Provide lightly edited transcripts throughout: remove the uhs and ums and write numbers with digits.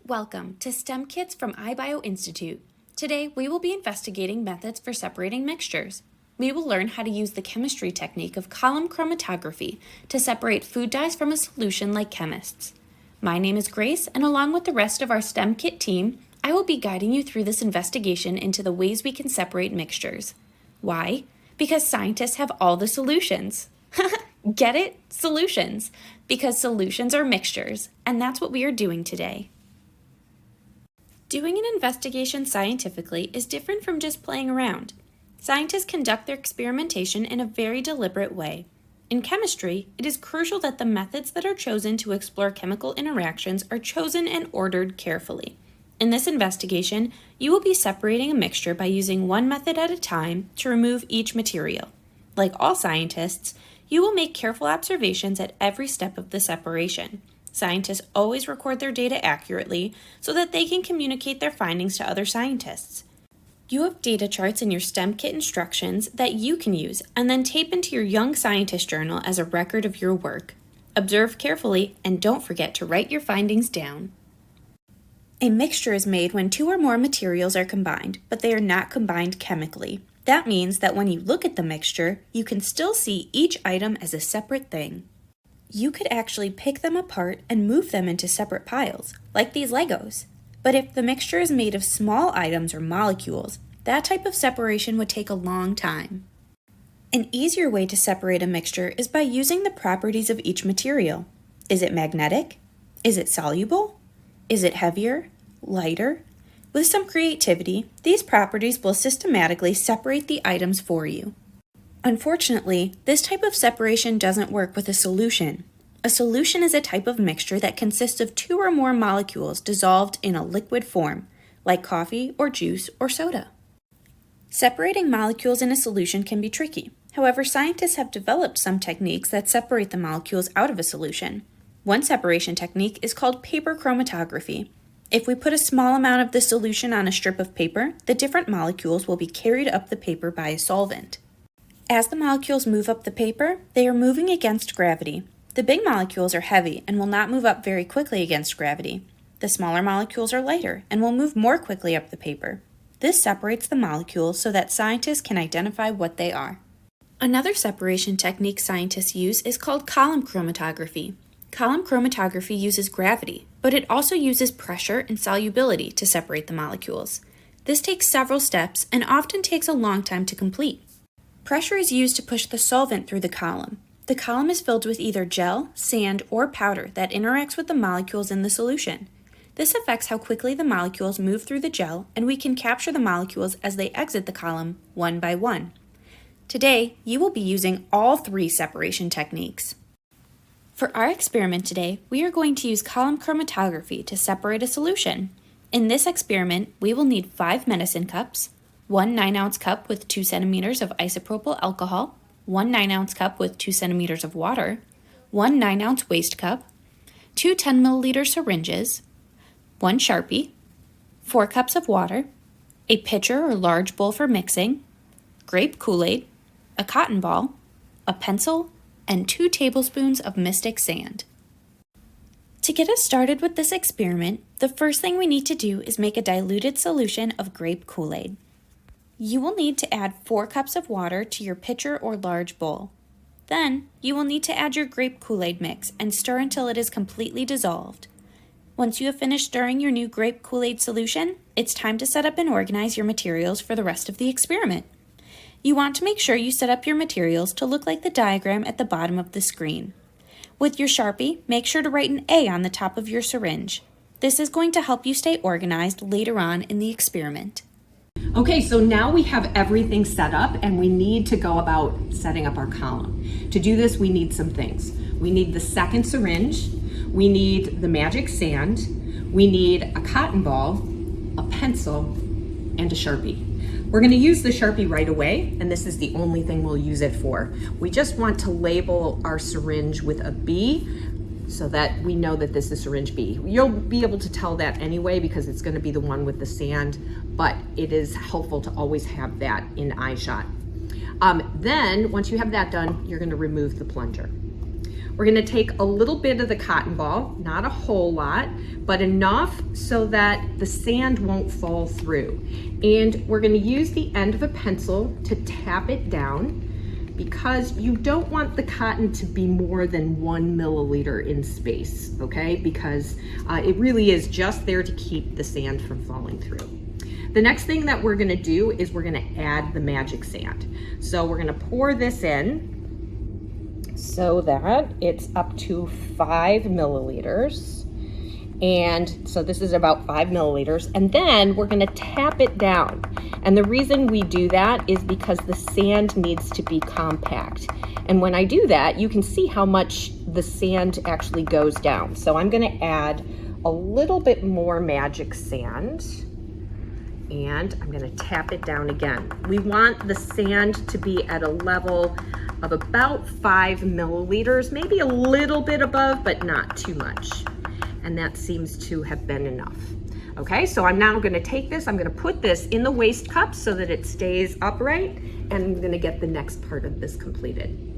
Welcome to STEMKits from iBio Institute. Today, we will be investigating methods for separating mixtures. We will learn how to use the chemistry technique of column chromatography to separate food dyes from a solution like chemists. My name is Grace, and along with the rest of our STEMKit team, I will be guiding you through this investigation into the ways we can separate mixtures. Why? Because scientists have all the solutions. Get it? Solutions. Because solutions are mixtures, and that's what we are doing today. Doing an investigation scientifically is different from just playing around. Scientists conduct their experimentation in a very deliberate way. In chemistry, it is crucial that the methods that are chosen to explore chemical interactions are chosen and ordered carefully. In this investigation, you will be separating a mixture by using one method at a time to remove each material. Like all scientists, you will make careful observations at every step of the separation. Scientists always record their data accurately so that they can communicate their findings to other scientists. You have data charts in your STEMKit instructions that you can use and then tape into your Young Scientist journal as a record of your work. Observe carefully and don't forget to write your findings down. A mixture is made when two or more materials are combined, but they are not combined chemically. That means that when you look at the mixture, you can still see each item as a separate thing. You could actually pick them apart and move them into separate piles, like these Legos. But if the mixture is made of small items or molecules, that type of separation would take a long time. An easier way to separate a mixture is by using the properties of each material. Is it magnetic? Is it soluble? Is it heavier? Lighter? With some creativity, these properties will systematically separate the items for you. Unfortunately, this type of separation doesn't work with a solution. A solution is a type of mixture that consists of two or more molecules dissolved in a liquid form, like coffee or juice or soda. Separating molecules in a solution can be tricky. However, scientists have developed some techniques that separate the molecules out of a solution. One separation technique is called paper chromatography. If we put a small amount of the solution on a strip of paper, the different molecules will be carried up the paper by a solvent. As the molecules move up the paper, they are moving against gravity. The big molecules are heavy and will not move up very quickly against gravity. The smaller molecules are lighter and will move more quickly up the paper. This separates the molecules so that scientists can identify what they are. Another separation technique scientists use is called column chromatography. Column chromatography uses gravity, but it also uses pressure and solubility to separate the molecules. This takes several steps and often takes a long time to complete. Pressure is used to push the solvent through the column. The column is filled with either gel, sand, or powder that interacts with the molecules in the solution. This affects how quickly the molecules move through the gel, and we can capture the molecules as they exit the column one by one. Today, you will be using all three separation techniques. For our experiment today, we are going to use column chromatography to separate a solution. In this experiment, we will need 5 medicine cups, 1 9-ounce cup with 2 centimeters of isopropyl alcohol, 1 9-ounce cup with 2 centimeters of water, 1 9-ounce waste cup, 2 10-milliliter syringes, 1 Sharpie, 4 cups of water, a pitcher or large bowl for mixing, grape Kool-Aid, a cotton ball, a pencil, and 2 tablespoons of Mystic sand. To get us started with this experiment, the first thing we need to do is make a diluted solution of grape Kool-Aid. You will need to add 4 cups of water to your pitcher or large bowl. Then, you will need to add your grape Kool-Aid mix and stir until it is completely dissolved. Once you have finished stirring your new grape Kool-Aid solution, it's time to set up and organize your materials for the rest of the experiment. You want to make sure you set up your materials to look like the diagram at the bottom of the screen. With your Sharpie, make sure to write an A on the top of your syringe. This is going to help you stay organized later on in the experiment. Okay, so now we have everything set up and we need to go about setting up our column. To do this, we need some things. We need the second syringe, we need the magic sand, we need a cotton ball, a pencil, and a Sharpie. We're going to use the Sharpie right away, and this is the only thing we'll use it for. We just want to label our syringe with a B so that we know that this is syringe B. You'll be able to tell that anyway because it's going to be the one with the sand, but it is helpful to always have that in eye shot. Then, once you have that done, you're going to remove the plunger. We're gonna take a little bit of the cotton ball, not a whole lot, but enough so that the sand won't fall through. And we're gonna use the end of a pencil to tap it down, because you don't want the cotton to be more than 1 milliliter in space, okay? Because it really is just there to keep the sand from falling through. The next thing that we're gonna do is we're gonna add the magic sand. So we're gonna pour this in so that it's up to 5 milliliters. And so this is about 5 milliliters. And then we're gonna tap it down. And the reason we do that is because the sand needs to be compact. And when I do that, you can see how much the sand actually goes down. So I'm gonna add a little bit more magic sand. And I'm gonna tap it down again. We want the sand to be at a level of about 5 milliliters, maybe a little bit above, but not too much. And that seems to have been enough. Okay, so I'm now gonna take this, I'm gonna put this in the waste cup so that it stays upright, and I'm gonna get the next part of this completed.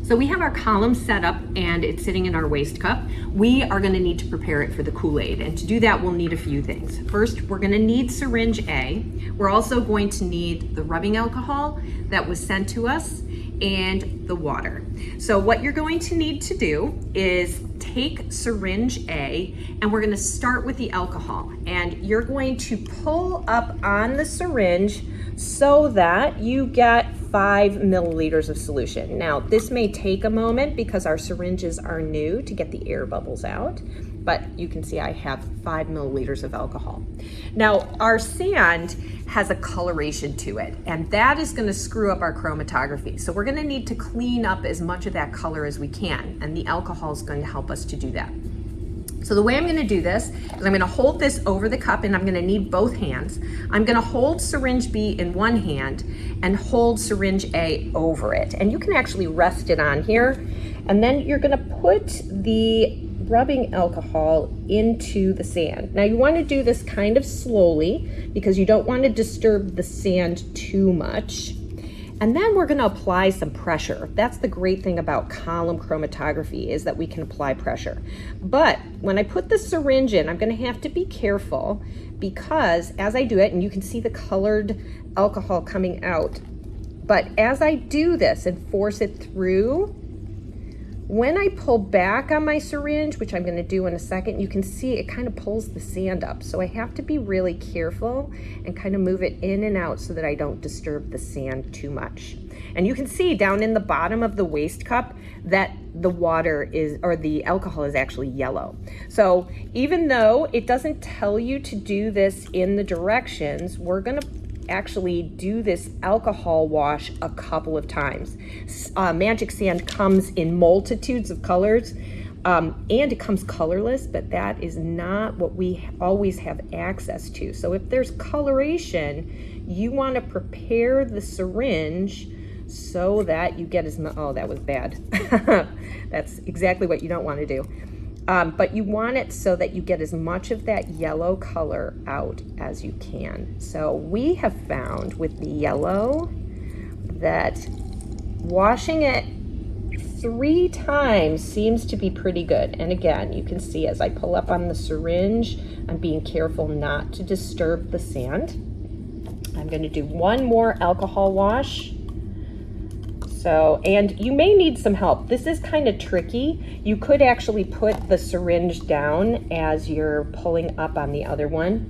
So we have our column set up and it's sitting in our waste cup. We are gonna need to prepare it for the Kool-Aid, and to do that we'll need a few things. First, we're gonna need syringe A. We're also going to need the rubbing alcohol that was sent to us and the water. So what you're going to need to do is take syringe A, and we're gonna start with the alcohol, and you're going to pull up on the syringe so that you get 5 milliliters of solution. Now, this may take a moment because our syringes are new to get the air bubbles out, but you can see I have 5 milliliters of alcohol. Now, our sand has a coloration to it, and that is gonna screw up our chromatography. So we're gonna need to clean up as much of that color as we can, and the alcohol is going to help us to do that. So the way I'm gonna do this is I'm gonna hold this over the cup, and I'm gonna need both hands. I'm gonna hold syringe B in one hand and hold syringe A over it. And you can actually rest it on here. And then you're gonna put the rubbing alcohol into the sand. Now you wanna do this kind of slowly because you don't wanna disturb the sand too much. And then we're gonna apply some pressure. That's the great thing about column chromatography, is that we can apply pressure. But when I put the syringe in, I'm gonna have to be careful, because as I do it, and you can see the colored alcohol coming out, but as I do this and force it through, when I pull back on my syringe, which I'm gonna do in a second, you can see it kind of pulls the sand up. So I have to be really careful and kind of move it in and out so that I don't disturb the sand too much. And you can see down in the bottom of the waste cup that the water is, or the alcohol is actually yellow. So even though it doesn't tell you to do this in the directions, we're gonna actually do this alcohol wash a couple of times. Magic sand comes in multitudes of colors, and it comes colorless, but that is not what we always have access to. So if there's coloration, you want to prepare the syringe so that you get as much, oh, that was bad. That's exactly what you don't want to do. But you want it so that you get as much of that yellow color out as you can. So we have found with the yellow that washing it 3 times seems to be pretty good. And again, you can see as I pull up on the syringe, I'm being careful not to disturb the sand. I'm going to do one more alcohol wash. So, and you may need some help. This is kind of tricky. You could actually put the syringe down as you're pulling up on the other one,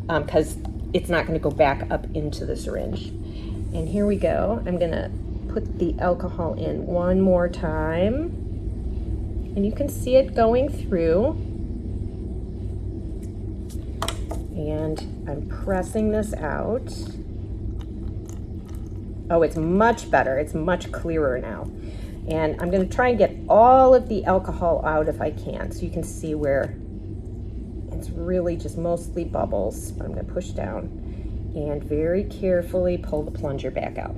because it's not going to go back up into the syringe. And here we go. I'm going to put the alcohol in one more time. And you can see it going through. And I'm pressing this out. Oh, it's much better. It's much clearer now. And I'm going to try and get all of the alcohol out if I can, so you can see where it's really just mostly bubbles. But I'm going to push down and very carefully pull the plunger back out.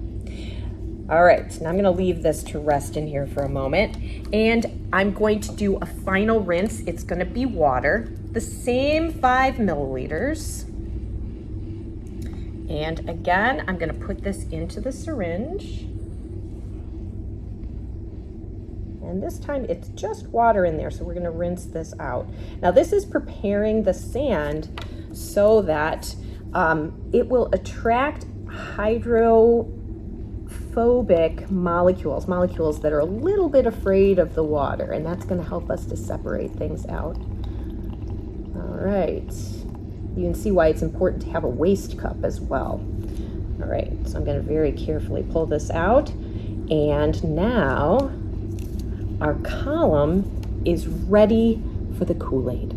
All right, now I'm going to leave this to rest in here for a moment, and I'm going to do a final rinse. It's going to be water, the same 5 milliliters. And again, I'm going to put this into the syringe. And this time it's just water in there, so we're gonna rinse this out. Now this is preparing the sand so that it will attract hydrophobic molecules that are a little bit afraid of the water, and that's gonna help us to separate things out. All right, you can see why it's important to have a waste cup as well. All right, so I'm gonna very carefully pull this out, and now our column is ready for the Kool-Aid.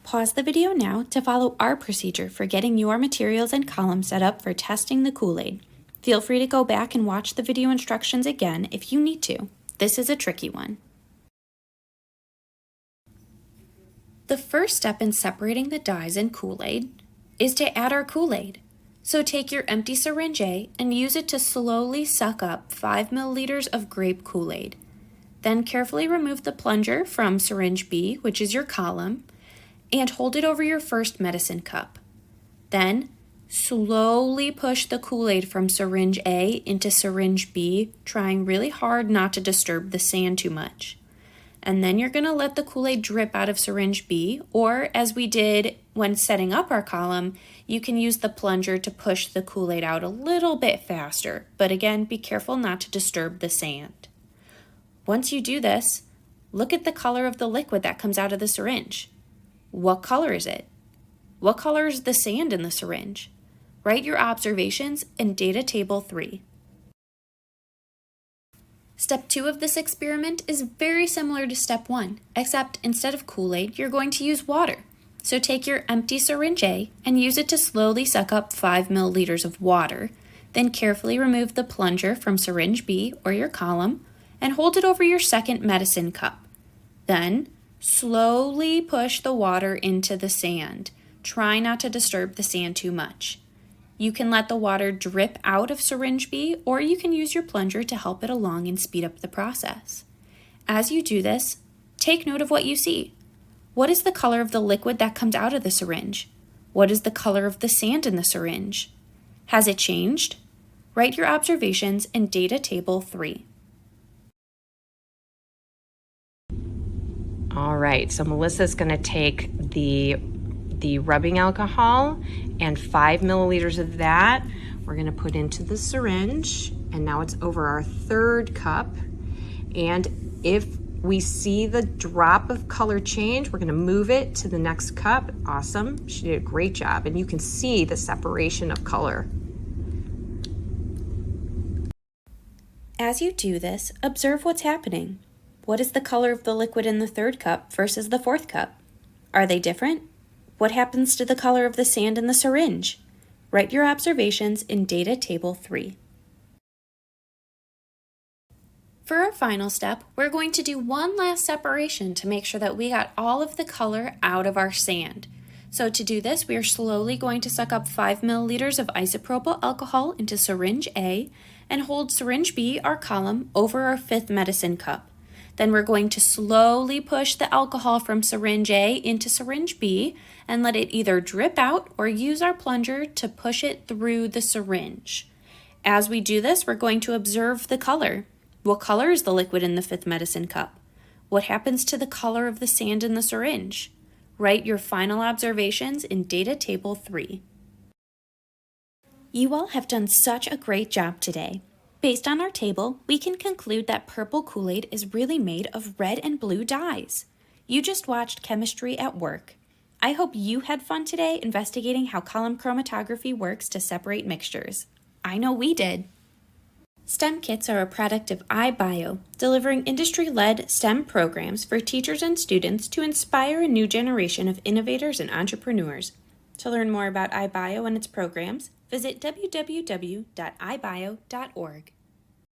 Pause the video now to follow our procedure for getting your materials and column set up for testing the Kool-Aid. Feel free to go back and watch the video instructions again if you need to. This is a tricky one. The first step in separating the dyes in Kool-Aid is to add our Kool-Aid. So take your empty syringe A and use it to slowly suck up 5 milliliters of grape Kool-Aid. Then carefully remove the plunger from syringe B, which is your column, and hold it over your first medicine cup. Then slowly push the Kool-Aid from syringe A into syringe B, trying really hard not to disturb the sand too much. And then you're going to let the Kool-Aid drip out of syringe B, or as we did when setting up our column, you can use the plunger to push the Kool-Aid out a little bit faster, but again, be careful not to disturb the sand. Once you do this, look at the color of the liquid that comes out of the syringe. What color is it? What color is the sand in the syringe? Write your observations in data table 3. Step 2 of this experiment is very similar to step 1, except instead of Kool-Aid, you're going to use water. So take your empty syringe A and use it to slowly suck up 5 milliliters of water. Then carefully remove the plunger from syringe B or your column and hold it over your second medicine cup. Then slowly push the water into the sand. Try not to disturb the sand too much. You can let the water drip out of syringe B, or you can use your plunger to help it along and speed up the process. As you do this, take note of what you see. What is the color of the liquid that comes out of the syringe? What is the color of the sand in the syringe? Has it changed? Write your observations in data table 3. All right, so Melissa's gonna take the rubbing alcohol and 5 milliliters of that we're gonna put into the syringe, and now it's over our third cup. And if we see the drop of color change, we're gonna move it to the next cup. Awesome, she did a great job, and you can see the separation of color. As you do this, observe what's happening. What is the color of the liquid in the third cup versus the fourth cup? Are they different? What happens to the color of the sand in the syringe? Write your observations in data table 3. For our final step, we're going to do one last separation to make sure that we got all of the color out of our sand. So to do this, we are slowly going to suck up 5 milliliters of isopropyl alcohol into syringe A and hold syringe B, our column, over our fifth medicine cup. Then we're going to slowly push the alcohol from syringe A into syringe B and let it either drip out or use our plunger to push it through the syringe. As we do this, we're going to observe the color. What color is the liquid in the fifth medicine cup? What happens to the color of the sand in the syringe? Write your final observations in data table 3. You all have done such a great job today. Based on our table, we can conclude that purple Kool-Aid is really made of red and blue dyes. You just watched chemistry at work. I hope you had fun today investigating how column chromatography works to separate mixtures. I know we did. STEMKits are a product of iBio, delivering industry-led STEM programs for teachers and students to inspire a new generation of innovators and entrepreneurs. To learn more about iBio and its programs, visit www.ibio.org.